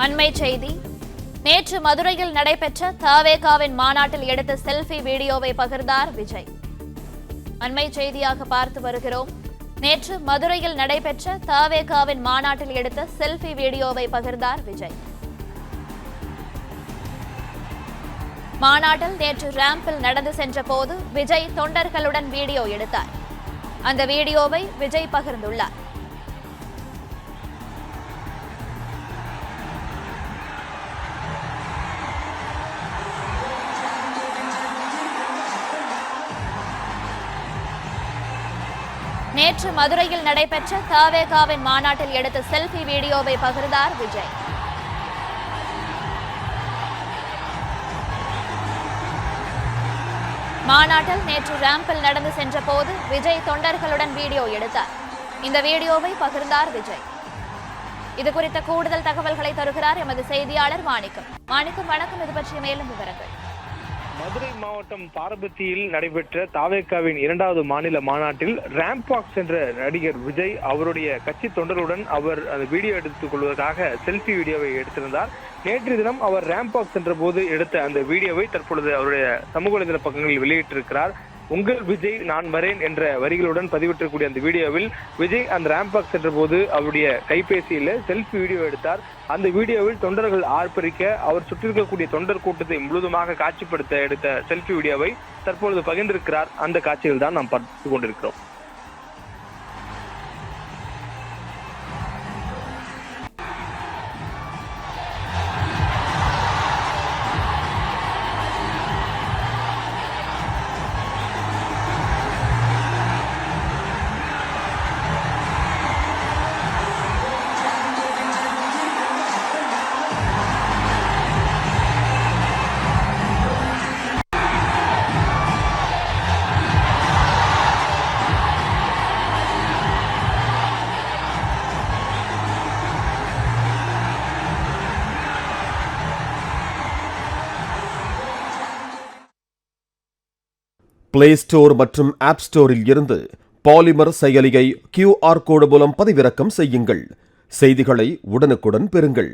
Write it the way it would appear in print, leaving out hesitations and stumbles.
அண்மை செய்தி. நேற்று மதுரையில் நடைபெற்ற தவேகாவின் மாநாட்டில் எடுத்த செல்ஃபி வீடியோவை பகிர்ந்தார் விஜய். அண்மை செய்தியாக பார்த்து வருகிறோம். நேற்று மதுரையில் நடைபெற்ற தவேகாவின் மாநாட்டில் எடுத்த செல்ஃபி வீடியோவை பகிர்ந்தார் விஜய். மாநாட்டில் நேற்று ராம்பில் நடந்து சென்ற போது விஜய் தொண்டர்களுடன் வீடியோ எடுத்தார். அந்த வீடியோவை விஜய் பகிர்ந்துள்ளார். நேற்று மதுரையில் நடைபெற்ற தவேகாவின் மாநாட்டில் எடுத்த செல்ஃபி வீடியோவை பகிர்ந்தார் விஜய். மாநாட்டில் நேற்று ராம்பில் நடந்து சென்ற போது விஜய் தொண்டர்களுடன் வீடியோ எடுத்தார். இந்த வீடியோவை பகிர்ந்தார் விஜய். இது குறித்த கூடுதல் தகவல்களை தருகிறார் எமது செய்தியாளர் மாணிக்கம். மாணிக்கம், வணக்கம். இது பற்றிய மேலும் விவரங்கள். மதுரை மாவட்டம் பாரபத்தியில் நடைபெற்ற தவேகாவின் 2வது மாநில மாநாட்டில் ரேம்ப் வாக் சென்ற நடிகர் விஜய் அவருடைய கட்சி தொண்டர்களுடன் அவர் அந்த வீடியோ எடுத்துக் கொள்வதற்காக செல்ஃபி வீடியோவை எடுத்திருந்தார். நேற்று தினம் அவர் ரேம்ப் வாக் சென்ற போது எடுத்த அந்த வீடியோவை தற்பொழுது அவருடைய சமூக வலைதள பக்கங்களில் வெளியிட்டிருக்கிறார். உங்கள் விஜய் நான் வரேன் என்ற வரிகளுடன் பதிவிட்டிருக்கூடிய அந்த வீடியோவில் விஜய் அந்த ரேம்ப் வாக் சென்ற போது அவருடைய கைபேசியில செல்ஃபி வீடியோ எடுத்தார். அந்த வீடியோவில் தொண்டர்கள் ஆர்ப்பரிக்க அவர் சுற்றிருக்கக்கூடிய தொண்டர் கூட்டத்தை முழுவதுமாக காட்சிப்படுத்த எடுத்த செல்ஃபி வீடியோவை தற்பொழுது பகிர்ந்திருக்கிறார். அந்த காட்சியில் தான் நாம் பார்த்து கொண்டிருக்கிறோம். பிளே ஸ்டோர் மற்றும் ஆப் ஸ்டோரில் இருந்து பாலிமர் செயலியை QR கோடு மூலம் பதிவிறக்கம் செய்யுங்கள். செய்திகளை உடனுக்குடன் பெறுங்கள்.